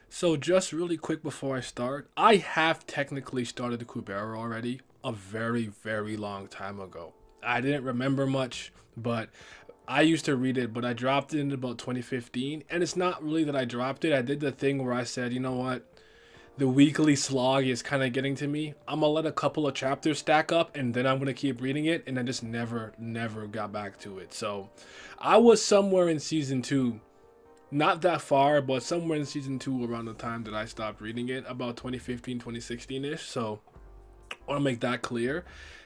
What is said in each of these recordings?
So just really quick before I start, I have technically started the Kubera already a very, very long time ago. I didn't remember much, but I used to read it, but I dropped it in about 2015. And it's not really that I dropped it. I did the thing where I said, you know what? The weekly slog is kind of getting to me. I'm gonna let a couple of chapters stack up and then I'm gonna keep reading it. And I just never got back to it. So I was somewhere in season two, not that far, but somewhere in season two around the time that I stopped reading it, about 2015, 2016-ish. So I want to make that clear.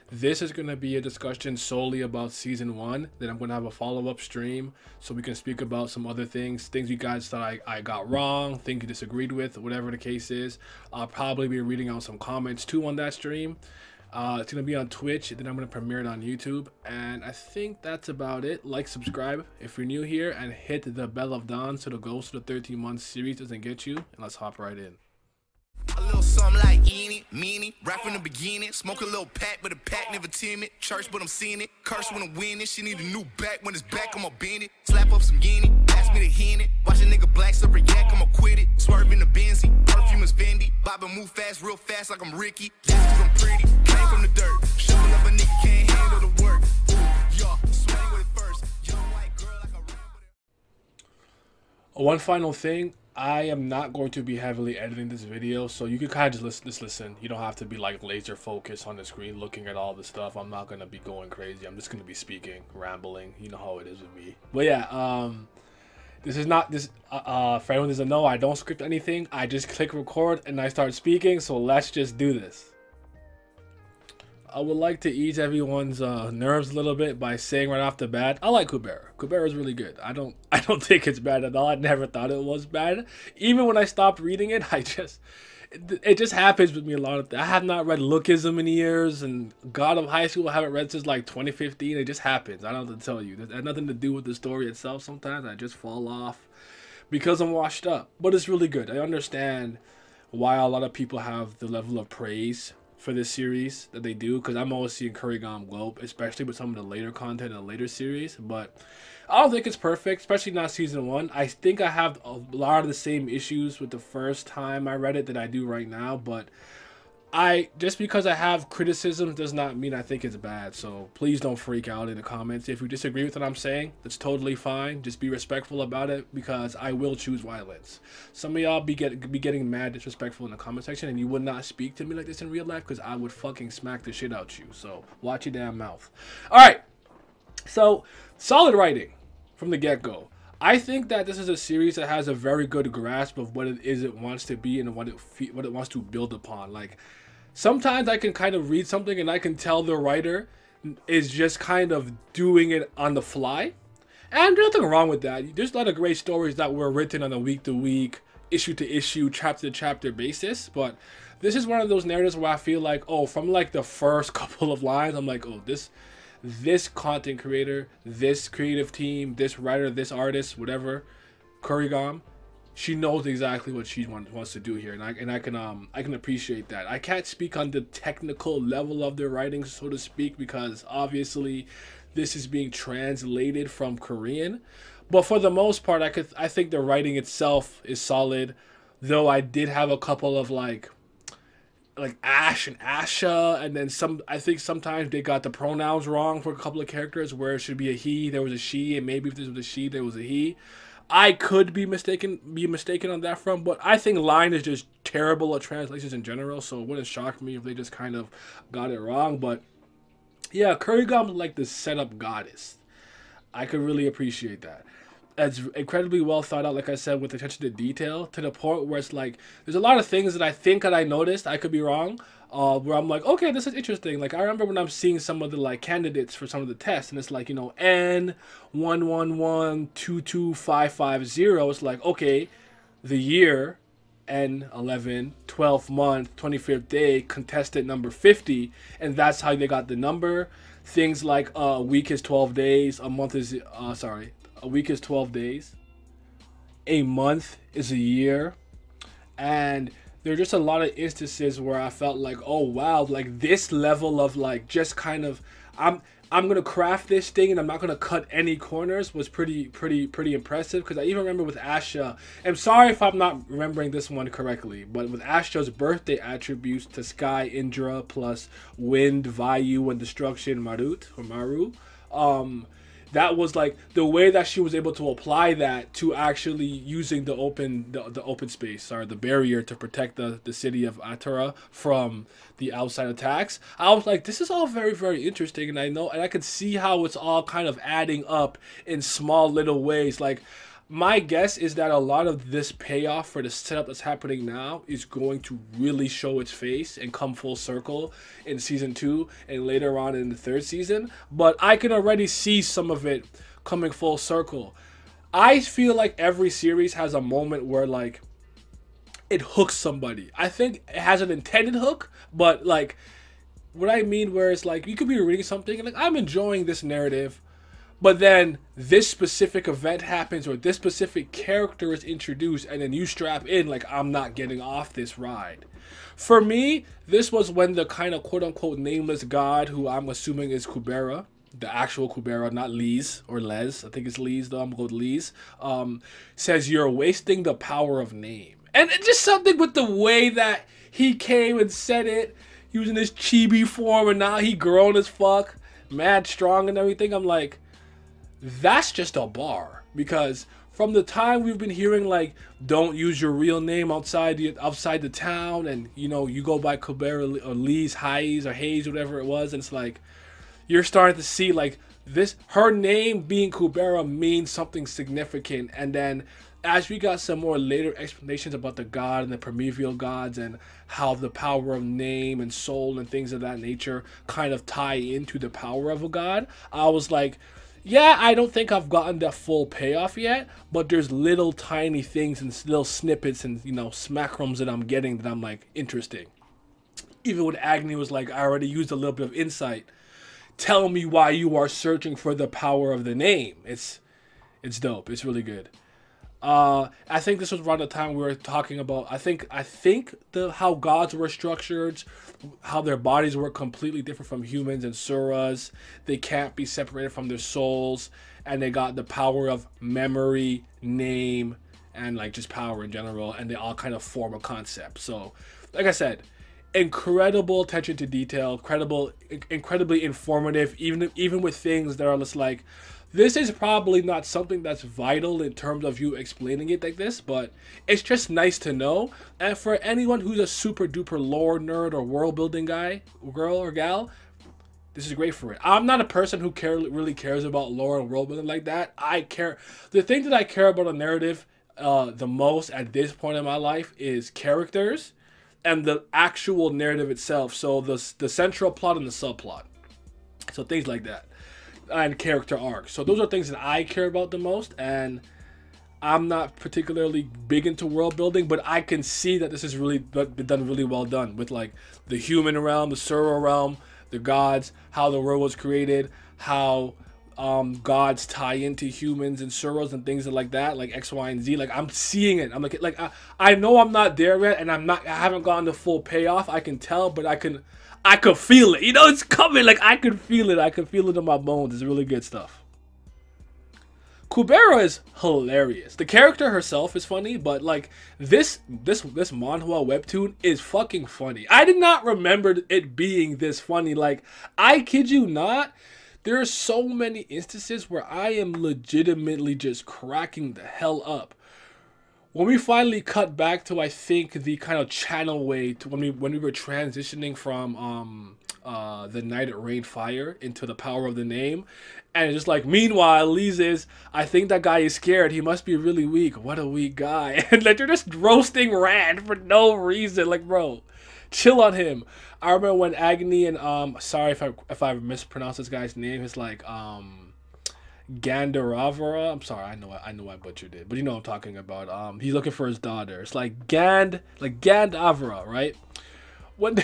This is going to be a discussion solely about season one. Then I'm going to have a follow-up stream so we can speak about some other things you guys thought I got wrong, things you disagreed with, whatever the case is. I'll probably be reading out some comments too on that stream. It's going to be on Twitch, then I'm going to premiere it on YouTube. And I think that's about it. Like, subscribe if you're new here, and hit the bell of dawn so the ghost of the 13-month series doesn't get you. And let's hop right in. A little something like eeny, meeny, right from the beginning. Smoke a little pack, but the pack never timid. Church, but I'm seeing it. Curse when I'm winning. She need a new back. When it's back, I'ma bend it. Slap up some guinea, ask me to hit it. Watch a nigga black slip yak, I'ma quit it. Swerve in the Benzie, perfume is Fendi. Bob and move fast, real fast like I'm Ricky. Yeah, 'cause I'm pretty, came from the dirt. Shuffle up a nigga, can't handle the work. Ooh, yeah, swing with it first. Young white girl like a ramble. One final thing. I am not going to be heavily editing this video, so you can kind of just listen. You don't have to be like laser focused on the screen looking at all the stuff. I'm not going to be going crazy. I'm just going to be speaking, rambling. You know how it is with me. But yeah, this is not this for anyone who doesn't know, I don't script anything. I just click record and I start speaking, so let's just do this. I would like to ease everyone's nerves a little bit by saying right off the bat, I like Kubera. Kubera is really good. I don't think it's bad at all. I never thought it was bad. Even when I stopped reading it, it just happens with me a lot of I have not read Lookism in years, and God of High School I haven't read since like 2015. It just happens. I don't have to tell you. It has nothing to do with the story itself. Sometimes I just fall off because I'm washed up. But it's really good. I understand why a lot of people have the level of praise for this series that they do, because I'm always seeing Currygom globe, especially with some of the later content in the later series. But I don't think it's perfect, especially not season one. I think I have a lot of the same issues with the first time I read it that I do right now, but just because I have criticisms does not mean I think it's bad. So please don't freak out in the comments if you disagree with what I'm saying. That's totally fine. Just be respectful about it, because I will choose violence. Some of y'all be getting mad, disrespectful in the comment section, and you would not speak to me like this in real life, because I would fucking smack the shit out you. So watch your damn mouth. All right. So solid writing from the get-go. I think that this is a series that has a very good grasp of what it is it wants to be and what it wants to build upon. Like, sometimes I can kind of read something and I can tell the writer is just kind of doing it on the fly. And there's nothing wrong with that. There's a lot of great stories that were written on a week-to-week, issue-to-issue, chapter-to-chapter basis. But this is one of those narratives where I feel like, oh, from like the first couple of lines, I'm like, oh, this content creator, this creative team, this writer, this artist, whatever, Currygom, she knows exactly what she wants to do here, and I can appreciate that. I can't speak on the technical level of their writing, so to speak, because obviously this is being translated from Korean. But for the most part, I think the writing itself is solid, though I did have a couple of like Ash and Asha, and then I think sometimes they got the pronouns wrong for a couple of characters, where it should be a he, there was a she, and maybe if this was a she, there was a he. I could be mistaken on that front, but I think Line is just terrible at translations in general, so it wouldn't shock me if they just kind of got it wrong. But yeah, Currygom is like the setup goddess. I could really appreciate that. It's incredibly well thought out, like I said, with attention to detail, to the point where it's like there's a lot of things that I think that I noticed, I could be wrong, where I'm like, okay, this is interesting. Like, I remember when I'm seeing some of the like candidates for some of the tests, and it's like, you know, N11122550. It's like, okay, the year N11 12th month 25th day, contestant number 50, and that's how they got the number. Things like a week is 12 days, a month is a week is 12 days, a month is a year. And there are just a lot of instances where I felt like, oh wow, like this level of like just kind of, I'm gonna craft this thing and I'm not gonna cut any corners was pretty impressive. Because I even remember with Asha, I'm sorry if I'm not remembering this one correctly, but with Asha's birthday attributes to Sky Indra plus Wind, Vayu, and Destruction Marut or Maru, that was like the way that she was able to apply that to actually using the open space or the barrier to protect the city of Atara from the outside attacks. I was like, this is all very interesting, and I could see how it's all kind of adding up in small little ways. Like, my guess is that a lot of this payoff for the setup that's happening now is going to really show its face and come full circle in season 2 and later on in the 3rd season. But I can already see some of it coming full circle. I feel like every series has a moment where, like, it hooks somebody. I think it has an intended hook, but, like, what I mean where it's like, you could be reading something and, like, I'm enjoying this narrative, but then this specific event happens or this specific character is introduced and then you strap in like, I'm not getting off this ride. For me, this was when the kind of quote-unquote nameless god, who I'm assuming is Kubera, the actual Kubera, not Lise or Les, I think it's Lise though, I'm going to go with Lise, says you're wasting the power of name. And it's just something with the way that he came and said it, using his chibi form, and now he grown as fuck, mad strong and everything. I'm like, that's just a bar, because from the time we've been hearing like, don't use your real name outside the town, and you know, you go by Kubera or Lise, Hayes or Hayes, whatever it was, and it's like you're starting to see like this, her name being Kubera means something significant. And then as we got some more later explanations about the god and the primeval gods and how the power of name and soul and things of that nature kind of tie into the power of a god, I was like, yeah, I don't think I've gotten that full payoff yet, but there's little tiny things and little snippets and, you know, smackrums that I'm getting that I'm like, interesting. Even when Agni was like, I already used a little bit of insight. Tell me why you are searching for the power of the name. It's dope. It's really good. I think this was around the time we were talking about, I think how gods were structured, how their bodies were completely different from humans and Suras. They can't be separated from their souls, and they got the power of memory, name, and like just power in general, and they all kind of form a concept. So, like I said, incredible attention to detail, incredibly informative, even with things that are just like, this is probably not something that's vital in terms of you explaining it like this, but it's just nice to know. And for anyone who's a super duper lore nerd or world building guy, girl or gal, this is great for it. I'm not a person who really cares about lore and world building like that. The thing that I care about a narrative the most at this point in my life is characters and the actual narrative itself. So the central plot and the subplot. So things like that. And character arcs. So those are things that I care about the most, and I'm not particularly big into world building, but I can see that this has really been done really well done with like the human realm, the Sura realm, the gods, how the world was created, how gods tie into humans and Suras and things like that, like X, Y, and Z. Like, I'm seeing it. I'm like I know I'm not there yet, and I haven't gotten the full payoff. I can tell, but I could feel it. You know, it's coming. Like, I could feel it. I could feel it in my bones. It's really good stuff. Kubera is hilarious. The character herself is funny, but like this manhwa webtoon is fucking funny. I did not remember it being this funny. Like, I kid you not, there are so many instances where I am legitimately just cracking the hell up. When we finally cut back to, I think, the kind of channel way to when we were transitioning from the Night It Rained Fire into the power of the name, and it's just like, meanwhile, Lise, I think that guy is scared. He must be really weak. What a weak guy. And like, they're just roasting Rand for no reason. Like, bro, chill on him. I remember when Agni and sorry if I mispronounced this guy's name. It's like Gandaravara. I'm sorry, I know I butchered it, but you know what I'm talking about. He's looking for his daughter. It's like Gandavara, right? When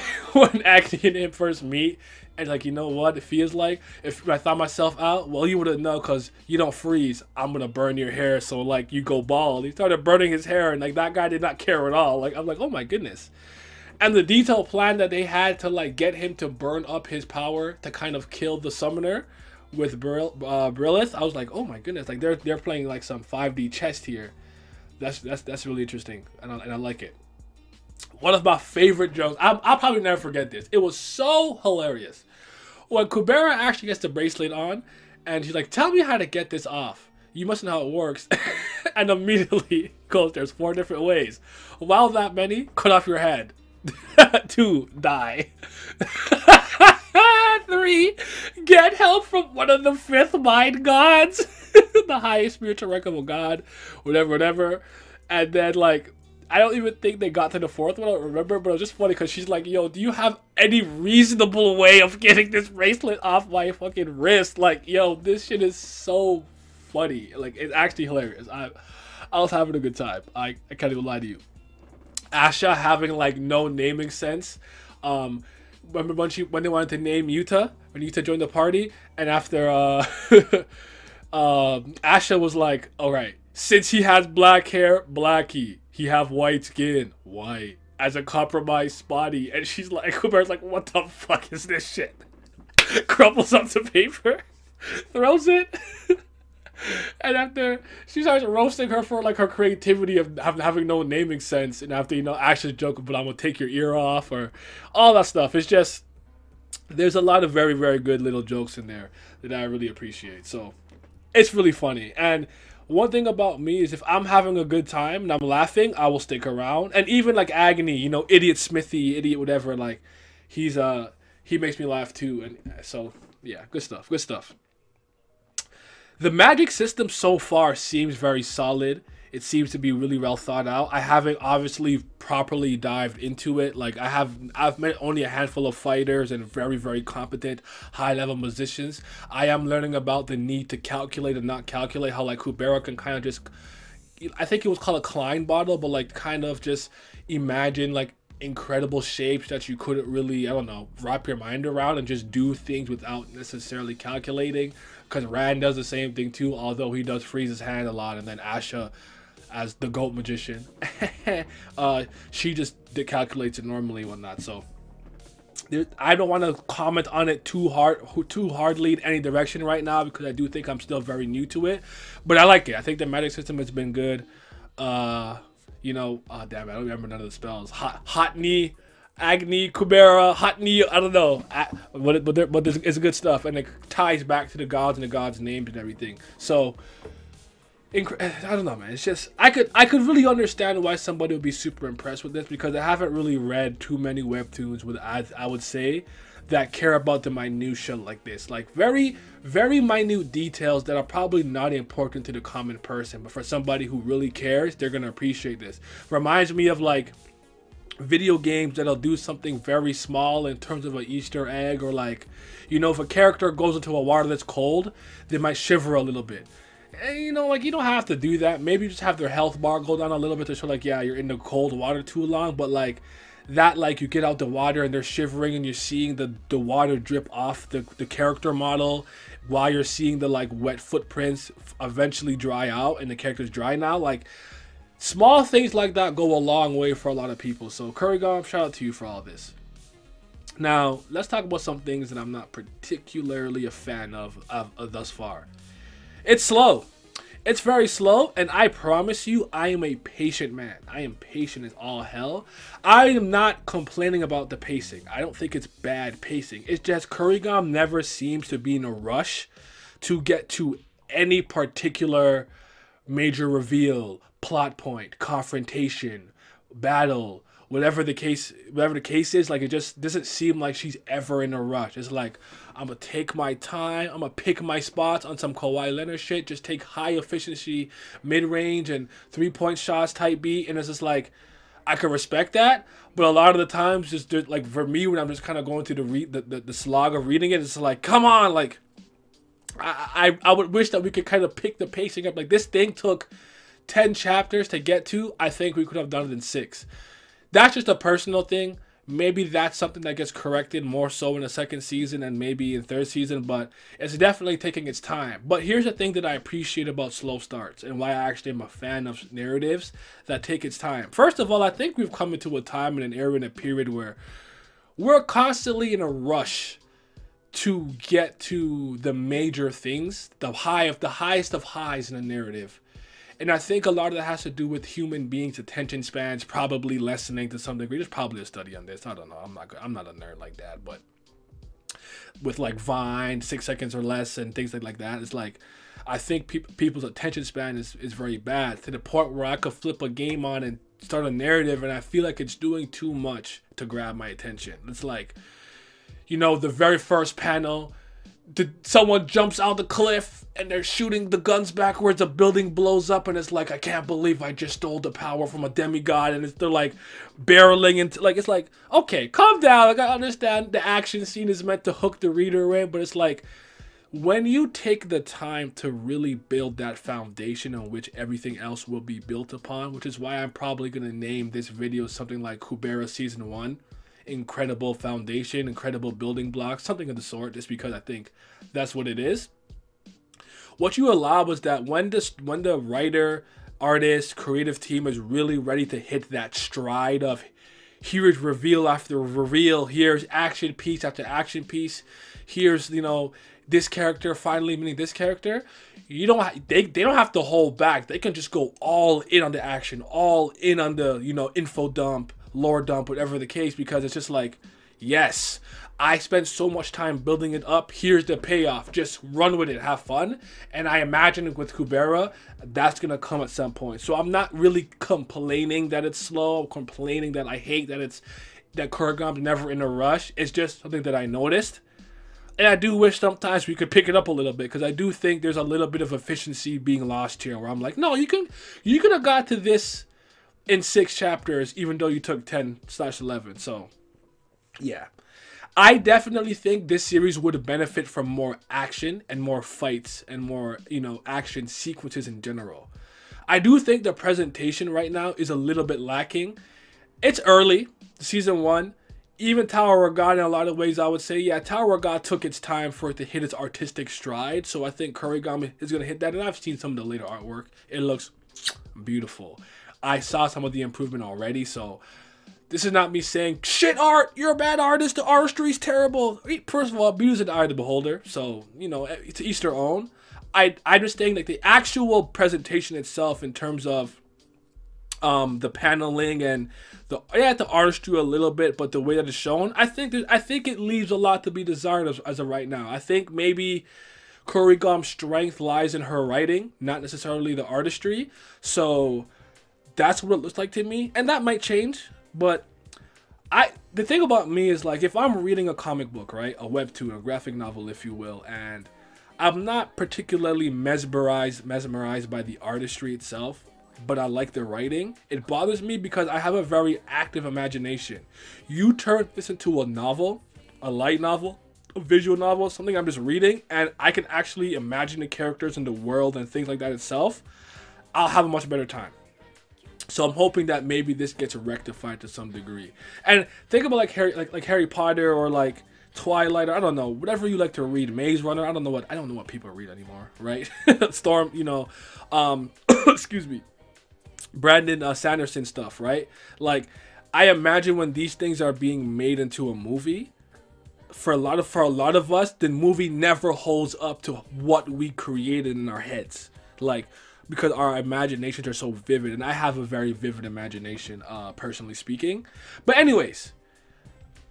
Agni and him first meet, and like, you know what it feels like? If I thought myself out, well, you wouldn't know, because you don't freeze. I'm gonna burn your hair, so like you go bald. He started burning his hair, and like that guy did not care at all. Like, I'm like, oh my goodness. And the detailed plan that they had to like get him to burn up his power to kind of kill the summoner with Brilith, I was like, oh my goodness, like they're playing like some 5D chess here. That's really interesting, and I like it. One of my favorite jokes, I'll probably never forget this. It was so hilarious when Kubera actually gets the bracelet on, and she's like, "Tell me how to get this off. You must know how it works." And immediately goes, "There's 4 different ways. Wow, that many? Cut off your head. 2, die. 3, get help from one of the 5th mind gods." The highest spiritual rank of a god, whatever. And then like, I don't even think they got to the 4th one, I don't remember, but it was just funny because she's like, "Yo, do you have any reasonable way of getting this bracelet off my fucking wrist?" Like, yo, this shit is so funny. Like, it's actually hilarious. I was having a good time. I can't even lie to you. Asha having like no naming sense. Remember when they wanted to name Yuta, when Yuta joined the party, and after Asha was like, "All right, since he has black hair, Blackie. He have white skin, white. As a compromised spotty." And she's like, Kubera's like, "What the fuck is this shit?" Crumbles up the paper, throws it. And after she starts roasting her for like her creativity of having no naming sense, and after, you know, Asha's joke, "But I'm gonna take your ear off," or all that stuff. It's just, there's a lot of very, very good little jokes in there that I really appreciate. So it's really funny. And one thing about me is if I'm having a good time and I'm laughing, I will stick around. And even like Agony, you know, Idiot Smithy, Idiot whatever, like he makes me laugh too. And so yeah, good stuff. The magic system so far seems very solid. It seems to be really well thought out. I haven't obviously properly dived into it. Like I've met only a handful of fighters and very, very competent high-level musicians. I am learning about the need to calculate and not calculate, how like Kubera can kind of just, I think it was called a Klein bottle, but like kind of just imagine like incredible shapes that you couldn't really, I don't know, wrap your mind around, and just do things without necessarily calculating. Because Rand does the same thing too, although he does freeze his hand a lot. And then Asha, as the goat magician, she just calculates it normally and whatnot. So I don't want to comment on it too hardly in any direction right now, because I do think I'm still very new to it. But I like it. I think the magic system has been good. You know, damn it, I don't remember none of the spells. Hot knee, Agni, Kubera, Hot knee, I don't know. But it's good stuff, and it ties back to the gods and the gods' names and everything. So I don't know, man. It's just I could really understand why somebody would be super impressed with this, because I haven't really read too many webtoons with, I would say, that care about the minutia like this, like very, very minute details that are probably not important to the common person, but for somebody who really cares, they're gonna appreciate this. Reminds me of like video games that'll do something very small in terms of an Easter egg, or like, you know, if a character goes into a water that's cold, they might shiver a little bit. And, you know, like, you don't have to do that. Maybe just have their health bar go down a little bit to show like, yeah, you're in the cold water too long. But like that, like, you get out the water and they're shivering and you're seeing the water drip off the character model while you're seeing the like wet footprints eventually dry out and the character's dry now. Like, small things like that go a long way for a lot of people. So Currygom, shout out to you for all this. Now, let's talk about some things that I'm not particularly a fan of thus far. It's slow. It's very slow, and I promise you, I am a patient man. I am patient as all hell. I am not complaining about the pacing. I don't think it's bad pacing. It's just Currygom never seems to be in a rush to get to any particular major reveal, plot point, confrontation, battle, whatever the case is. Like, it just doesn't seem like she's ever in a rush. It's like, I'm gonna take my time, I'm gonna pick my spots on some Kawhi Leonard shit, just take high efficiency mid-range and 3-point shots type beat. And it's just like, I can respect that, but a lot of the times, just like for me, when I'm just kind of going through the slog of reading it, it's like, come on, like I would wish that we could kind of pick the pacing up. Like, this thing took 10 chapters to get to. I think we could have done it in 6. That's just a personal thing. Maybe that's something that gets corrected more so in the second season and maybe in third season, but it's definitely taking its time. But here's the thing that I appreciate about slow starts and why I actually am a fan of narratives that take its time. First of all, I think we've come into a time and an era and a period where we're constantly in a rush to get to the major things, the highest of highs in a narrative. And I think a lot of that has to do with human beings' attention spans probably lessening to some degree. There's probably a study on this. I don't know. I'm not a nerd like that. But with like Vine, 6 seconds or less and things like that, it's like I think people's attention span is very bad to the point where I could flip a game on and start a narrative and I feel like it's doing too much to grab my attention. It's like, you know, the very first panel, someone jumps out the cliff and they're shooting the guns backwards, a building blows up, and it's like, I can't believe I just stole the power from a demigod, and they're like barreling into, like, it's like, okay, calm down. Like, I understand the action scene is meant to hook the reader in, but it's like, when you take the time to really build that foundation on which everything else will be built upon, which is why I'm probably going to name this video something like Kubera Season 1, incredible foundation, incredible building blocks, something of the sort, just because I think that's what it is. What you allow is that when the writer, artist, creative team is really ready to hit that stride of here's reveal after reveal, here's action piece after action piece, here's, you know, this character finally meeting this character, they don't have to hold back. They can just go all in on the action, all in on the, you know, info dump, lore dump, whatever the case, because it's just like, yes, I spent so much time building it up. Here's the payoff. Just run with it, have fun. And I imagine with Kubera, that's gonna come at some point. So I'm not really complaining that it's slow. I'm complaining that I hate that Currygom's never in a rush. It's just something that I noticed. And I do wish sometimes we could pick it up a little bit, because I do think there's a little bit of efficiency being lost here, where I'm like, no, you could have got to this in 6 chapters, even though you took 10/11. So, yeah. I definitely think this series would benefit from more action and more fights and more, you know, action sequences in general. I do think the presentation right now is a little bit lacking. It's early, season 1. Even Tower of God, in a lot of ways, I would say, yeah, Tower of God took its time for it to hit its artistic stride. So I think Currygom is going to hit that. And I've seen some of the later artwork. It looks beautiful. I saw some of the improvement already. So this is not me saying, shit art, you're a bad artist, the artistry's terrible. First of all, beauty is in the eye of the beholder. So, you know, to each their own. I just think like the actual presentation itself in terms of the paneling and the artistry a little bit, but the way that it's shown, I think it leaves a lot to be desired as of right now. I think maybe Currygom's strength lies in her writing, not necessarily the artistry. So that's what it looks like to me, and that might change. But the thing about me is, like, if I'm reading a comic book, right, a webtoon, a graphic novel, if you will, and I'm not particularly mesmerized by the artistry itself, but I like the writing, it bothers me because I have a very active imagination. You turn this into a novel, a light novel, a visual novel, something I'm just reading, and I can actually imagine the characters and the world and things like that itself, I'll have a much better time. So I'm hoping that maybe this gets rectified to some degree. And think about like Harry Potter or like Twilight, or I don't know, whatever you like to read, Maze Runner. I don't know what people read anymore, right? Storm, you know, excuse me, Brandon Sanderson stuff, right? Like, I imagine when these things are being made into a movie, for a lot of us, the movie never holds up to what we created in our heads, like, because our imaginations are so vivid, and I have a very vivid imagination, personally speaking. But anyways,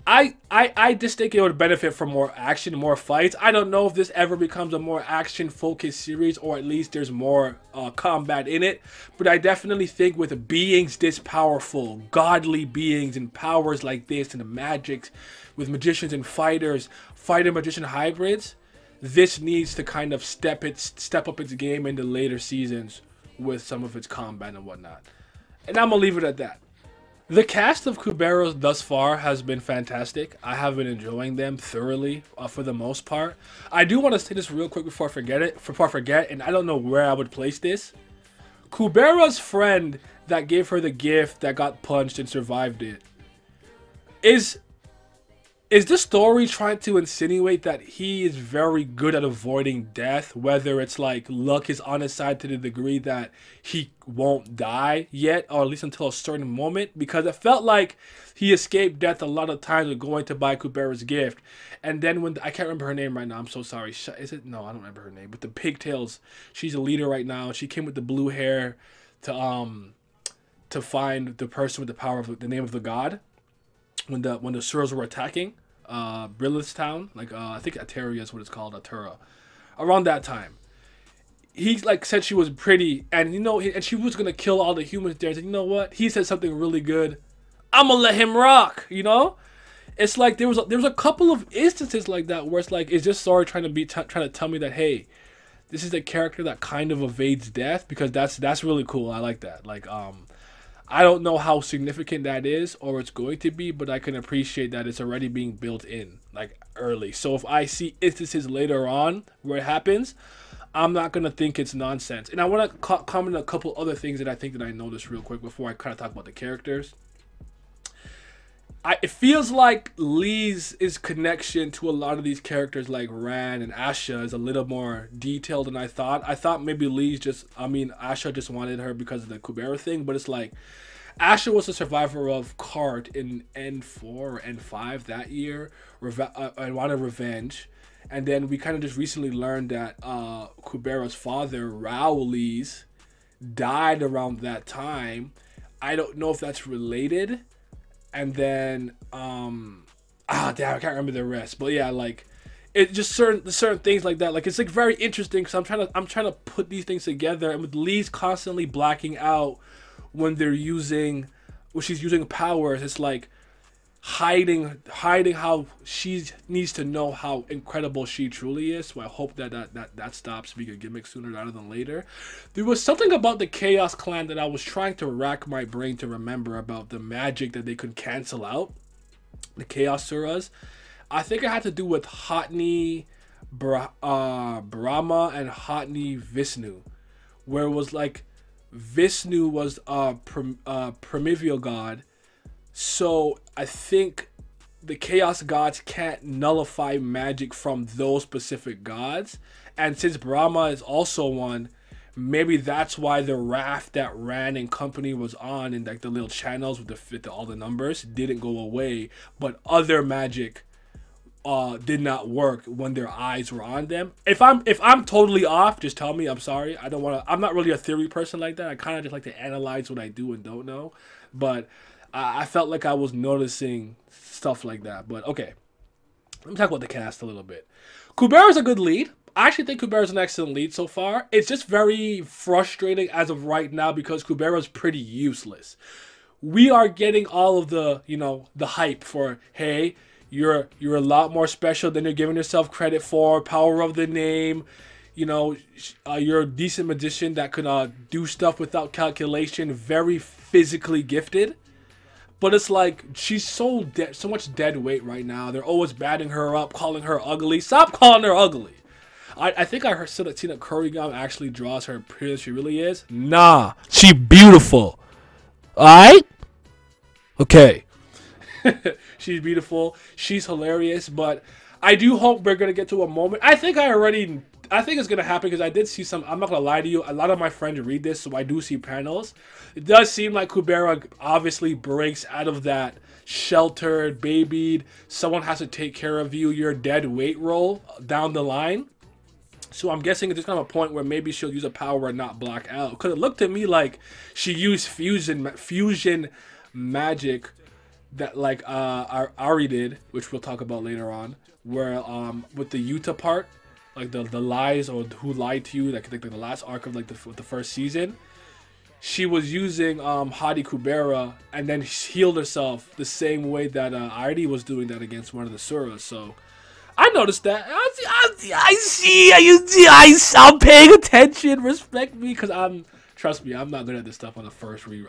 I just think it would benefit from more action, more fights. I don't know if this ever becomes a more action-focused series, or at least there's more combat in it. But I definitely think with beings this powerful, godly beings and powers like this, and the magics with magicians and fighters, fighter-magician hybrids, this needs to kind of step up its game in the later seasons with some of its combat and whatnot. And I'm gonna leave it at that. The cast of Kubera thus far has been fantastic. I have been enjoying them thoroughly for the most part. I do want to say this real quick before I forget, and I don't know where I would place this. Kubera's friend that gave her the gift that got punched and survived it Is this story trying to insinuate that he is very good at avoiding death, whether it's like luck is on his side to the degree that he won't die yet, or at least until a certain moment? Because it felt like he escaped death a lot of times with going to buy Kubera's gift. And then when, I can't remember her name right now, I'm so sorry. Is it? No, I don't remember her name. But the pigtails, she's a leader right now. She came with the blue hair to find the person with the power of the name of the god. When the Suras were attacking Brillis Town, like I think Ateria is what it's called, Atura. Around that time, he like said she was pretty, and you know, and she was gonna kill all the humans there. And you know what? He said something really good. I'm gonna let him rock. You know, it's like there was a couple of instances like that where it's like, is this story trying to tell me that, hey, this is a character that kind of evades death? Because that's really cool. I like that. Like I don't know how significant that is or it's going to be, but I can appreciate that it's already being built in, like, early. So if I see instances later on where it happens, I'm not going to think it's nonsense. And I want to comment on a couple other things that I think that I noticed real quick before I kind of talk about the characters. It feels like Lee's connection to a lot of these characters like Ran and Asha is a little more detailed than I thought. I thought maybe Asha just wanted her because of the Kubera thing, but it's like Asha was a survivor of Cart in N4 or N5 that year and wanted revenge. And then we kind of just recently learned that Kubera's father, Rowley's, died around that time. I don't know if that's related. And then, damn, I can't remember the rest. But yeah, like, it just certain things like that. Like, it's like very interesting because I'm trying to put these things together. And with Lee's constantly blacking out when she's using powers, it's like hiding how she needs to know how incredible she truly is. So I hope that stops being a gimmick sooner rather than later. There was something about the Chaos Clan that I was trying to rack my brain to remember about the magic that they could cancel out. The Chaos Suras. I think it had to do with Hotni Brahma and Hotni Vishnu, where it was like Vishnu was a primordial god. So I think the Chaos Gods can't nullify magic from those specific gods. And since Brahma is also one, maybe that's why the raft that Ran and company was on in like the little channels with all the numbers didn't go away. But other magic did not work when their eyes were on them. If I'm totally off, just tell me. I'm sorry. I'm not really a theory person like that. I kind of just like to analyze what I do and don't know. But I felt like I was noticing stuff like that. But okay, let me talk about the cast a little bit. Kubera's a good lead. I actually think Kubera's an excellent lead so far. It's just very frustrating as of right now because Kubera's pretty useless. We are getting all of the, the hype for, hey, you're a lot more special than you're giving yourself credit for. Power of the name. You're a decent magician that could do stuff without calculation. Very physically gifted. But it's like, she's so much dead weight right now. They're always batting her up, calling her ugly. Stop calling her ugly. I think I heard that Currygom actually draws her prettier than she really is. Nah, she beautiful. Alright? Okay. She's beautiful. She's hilarious. But I do hope we're going to get to a moment. I think it's going to happen because I did see some. I'm not going to lie to you. A lot of my friends read this, so I do see panels. It does seem like Kubera obviously breaks out of that sheltered, babied, someone has to take care of you, you're dead weight role down the line. So I'm guessing there's kind of a point where maybe she'll use a power and not black out. Because it looked to me like she used fusion magic that like Ari did, which we'll talk about later on, where with the Utah part, like the lies or who lied to you, like the last arc of like the first season, she was using Hadi Kubera and then healed herself the same way that Ari was doing that against one of the Suras. So I noticed that. I'm paying attention. Respect me, because trust me, I'm not good at this stuff on the first read.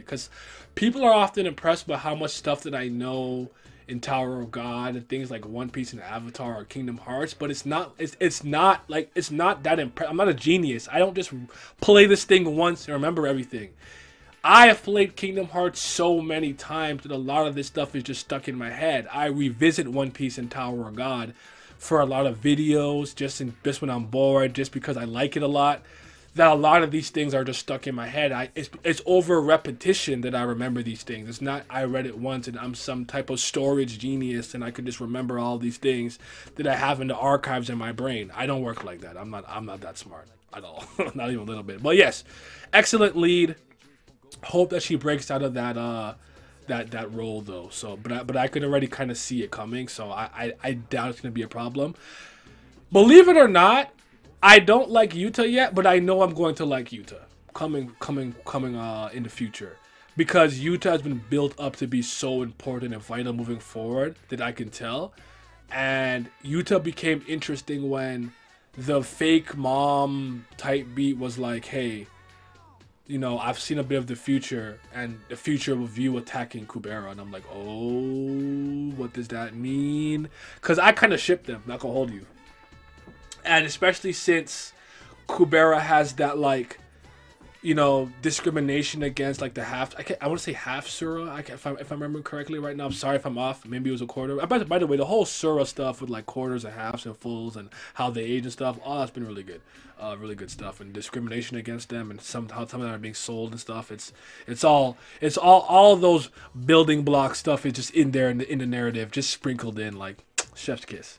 Because people are often impressed by how much stuff that I know in Tower of God and things like One Piece and Avatar or Kingdom Hearts, but it's not that impressive. I'm not a genius. I don't just play this thing once and remember everything. I have played Kingdom Hearts so many times that a lot of this stuff is just stuck in my head. I revisit One Piece and Tower of God for a lot of videos, just when I'm bored, just because I like it a lot. That a lot of these things are just stuck in my head. It's over repetition that I remember these things. It's not I read it once and I'm some type of storage genius and I could just remember all these things that I have in the archives in my brain. I don't work like that. I'm not that smart at all. Not even a little bit. But yes, excellent lead. Hope that she breaks out of that role though. So, but I could already kind of see it coming. So I doubt it's gonna be a problem. Believe it or not, I don't like Yuta yet, but I know I'm going to like Yuta coming in the future, because Yuta has been built up to be so important and vital moving forward that I can tell. And Yuta became interesting when the fake mom type beat was like, hey, you know, I've seen a bit of the future, and the future with you attacking Kubera, and I'm like, oh, what does that mean? Because I kind of shipped them, not gonna hold you. And especially since Kubera has that, like, you know, discrimination against, like, the half... I want to say half Sura, if I remember correctly right now. I'm sorry if I'm off. Maybe it was a quarter. By the way, the whole Sura stuff with, like, quarters and halves and fulls and how they age and stuff, all that's been really good. Really good stuff. And discrimination against them and how some of them are being sold and stuff. It's all those building block stuff is just in there in the narrative, just sprinkled in, like, chef's kiss.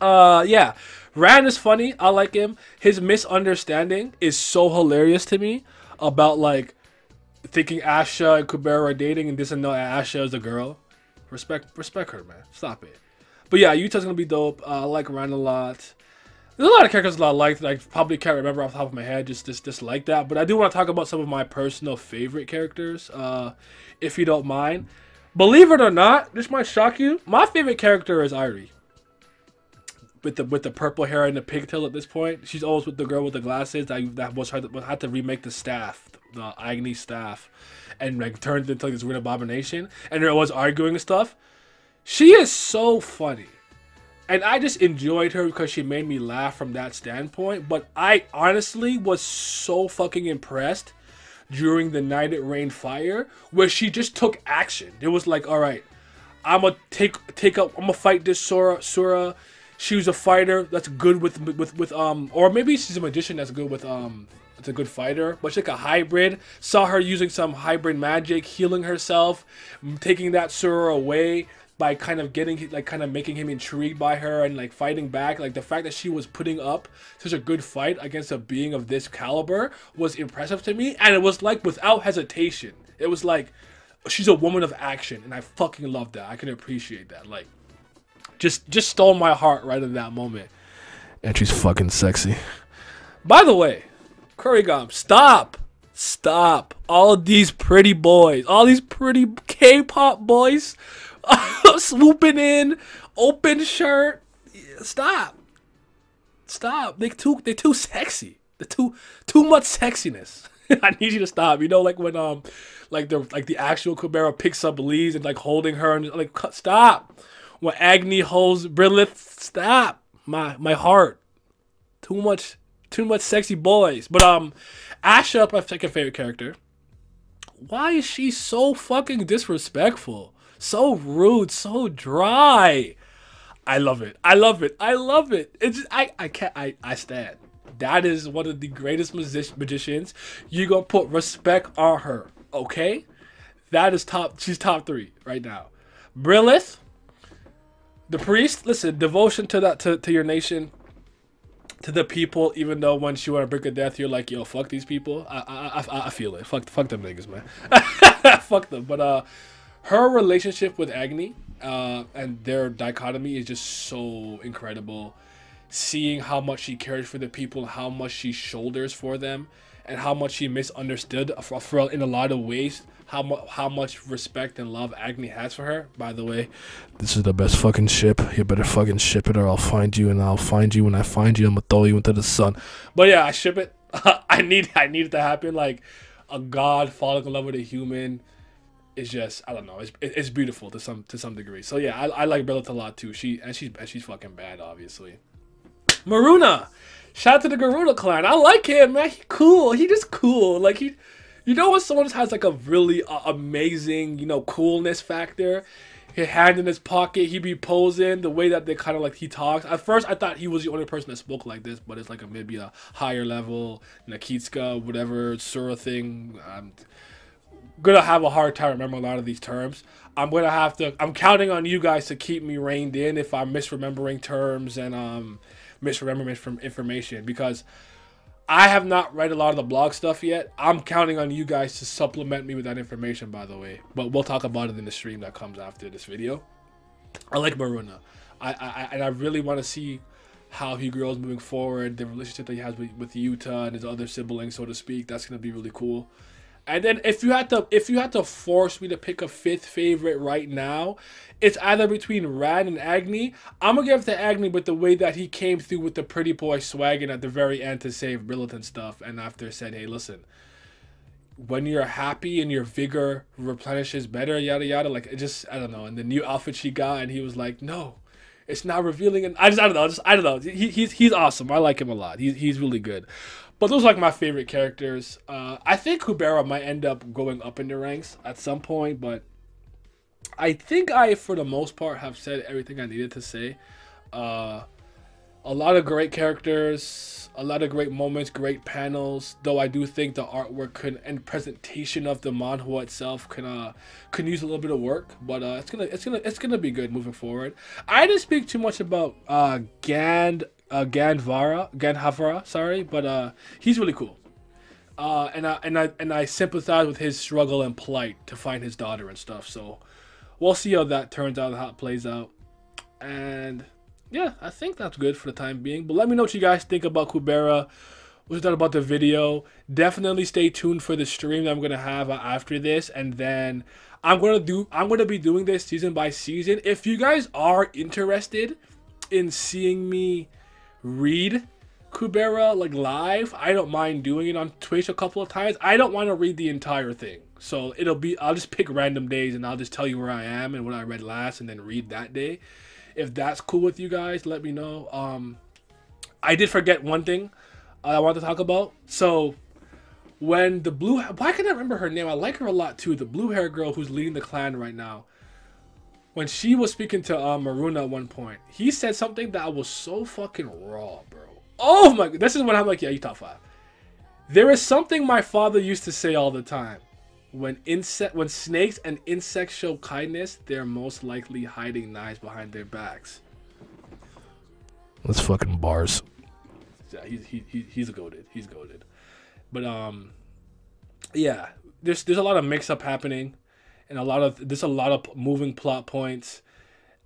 Yeah, Ran is funny. I like him. His misunderstanding is so hilarious to me about, like, thinking Asha and Kubera are dating and this and no, Asha is a girl. Respect her, man. Stop it. But yeah, Yuta's gonna be dope. I like Ran a lot. There's a lot of characters that I like that I probably can't remember off the top of my head, just like that. But I do want to talk about some of my personal favorite characters, if you don't mind. Believe it or not, this might shock you. My favorite character is Irie. With the purple hair and the pigtail at this point. She's always with the girl with the glasses that had to remake the staff, the Agni staff, and like turned into like this weird abomination. And there was arguing and stuff. She is so funny. And I just enjoyed her because she made me laugh from that standpoint. But I honestly was so fucking impressed during the Night It Rained Fire, where she just took action. It was like, all right, I'm gonna I'm gonna fight this Sura. She was a fighter that's good with or maybe she's a magician that's good with it's a good fighter, but she's like a hybrid. Saw her using some hybrid magic, healing herself, taking that Sura away by kind of making him intrigued by her and like fighting back. Like the fact that she was putting up such a good fight against a being of this caliber was impressive to me, and it was like without hesitation. It was like she's a woman of action, and I fucking love that. I can appreciate that. Like, just stole my heart right in that moment. And she's fucking sexy. By the way, Currygom, stop. All these pretty boys, all these pretty K-pop boys swooping in, open shirt. Stop. They're too sexy. They're too much sexiness. I need you to stop. You know, like when like the actual Kubera picks up Lee's and like holding her and like stop. When Agni holds Brilith, stop. My heart. Too much sexy boys. But Asha, my second favorite character. Why is she so fucking disrespectful? So rude, so dry. I love it. It's I stand. That is one of the greatest magicians. You gonna put respect on her, okay? That is she's top 3 right now. Brilith. The priest, listen, devotion to your nation, to the people, even though once you want to brink of death, you're like, yo, fuck these people. I feel it. Fuck them niggas, man. Fuck them. But her relationship with Agni and their dichotomy is just so incredible. Seeing how much she cares for the people, how much she shoulders for them, and how much she misunderstood in a lot of ways. How much respect and love Agni has for her. By the way, this is the best fucking ship. You better fucking ship it or I'll find you, and I'll find you when I find you. I'm gonna throw you into the sun. But yeah, I ship it. I need it to happen. Like a god falling in love with a human is just, I don't know. It's beautiful to some degree. So yeah, I like Brilith a lot too. She's fucking bad, obviously. Maruna. Shout out to the Garuda clan. I like him, man. He cool. He just cool. Like You know when someone has like a really amazing, you know, coolness factor? His hand in his pocket, he be posing, the way that they kind of like he talks. At first, I thought he was the only person that spoke like this, but it's like maybe a higher level, Nikitska, whatever, Sura thing. I'm gonna have a hard time remembering a lot of these terms. I'm counting on you guys to keep me reined in if I'm misremembering terms and misremembering from information, because I have not read a lot of the blog stuff yet. I'm counting on you guys to supplement me with that information, by the way. But we'll talk about it in the stream that comes after this video. I like Maruna. I really want to see how he grows moving forward. The relationship that he has with Yuta and his other siblings, so to speak. That's gonna be really cool. And then if you had to force me to pick a fifth favorite right now, it's either between Rad and Agni. I'm gonna give it to Agni with the way that he came through with the pretty boy swagging at the very end to save Brilliant and stuff, and after said, hey, listen, when you're happy and your vigor replenishes better, yada yada, like it just, I don't know. And the new outfit she got, and he was like, no, it's not revealing. And I don't know. He's awesome. I like him a lot. He's really good. But those are like my favorite characters. I think Kubera might end up going up in the ranks at some point, but I think I, for the most part, have said everything I needed to say. A lot of great characters, a lot of great moments, great panels. Though I do think the artwork and presentation of the manhwa itself can use a little bit of work, but it's gonna be good moving forward. I didn't speak too much about Gandhavara, sorry, but he's really cool. And I sympathize with his struggle and plight to find his daughter and stuff. So we'll see how that turns out, how it plays out. And yeah, I think that's good for the time being. But let me know what you guys think about Kubera. What you thought about the video. Definitely stay tuned for the stream that I'm gonna have after this, and then I'm gonna be doing this season by season. If you guys are interested in seeing me read Kubera like live, I don't mind doing it on Twitch a couple of times. I don't want to read the entire thing, so I'll just pick random days and I'll just tell you where I am and what I read last and then read that day. If that's cool with you guys, let me know. I did forget one thing I want to talk about. So when the why can I remember her name? I like her a lot too. The blue hair girl who's leading the clan right now. When she was speaking to Maruna at one point, he said something that was so fucking raw, bro. Oh my god, this is when I'm like, yeah, you top 5. There is something my father used to say all the time. When snakes and insects show kindness, they're most likely hiding knives behind their backs. That's fucking bars. Yeah, he's goated. He's goated. But yeah, there's a lot of mix-up happening. And there's a lot of moving plot points,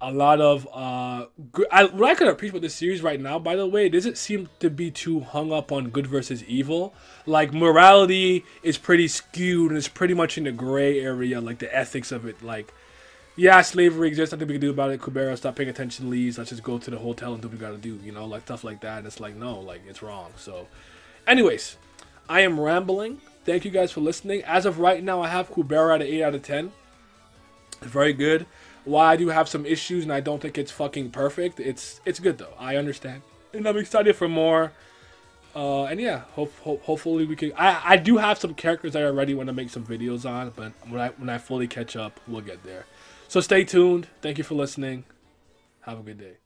a lot of what I could appreciate about this series right now, by the way, it doesn't seem to be too hung up on good versus evil. Like morality is pretty skewed and it's pretty much in the gray area, like the ethics of it. Like, yeah, slavery exists, nothing we can do about it. Kubera, stop paying attention, leaves. Let's just go to the hotel and do what we gotta do, you know, like stuff like that. And it's like, no, like it's wrong. So, anyways, I am rambling. Thank you guys for listening. As of right now, I have Kubera at an 8 out of 10. Very good. While I do have some issues and I don't think it's fucking perfect, it's good though. I understand. And I'm excited for more. And yeah, hopefully we can. I do have some characters that I already want to make some videos on, but when I fully catch up, we'll get there. So stay tuned. Thank you for listening. Have a good day.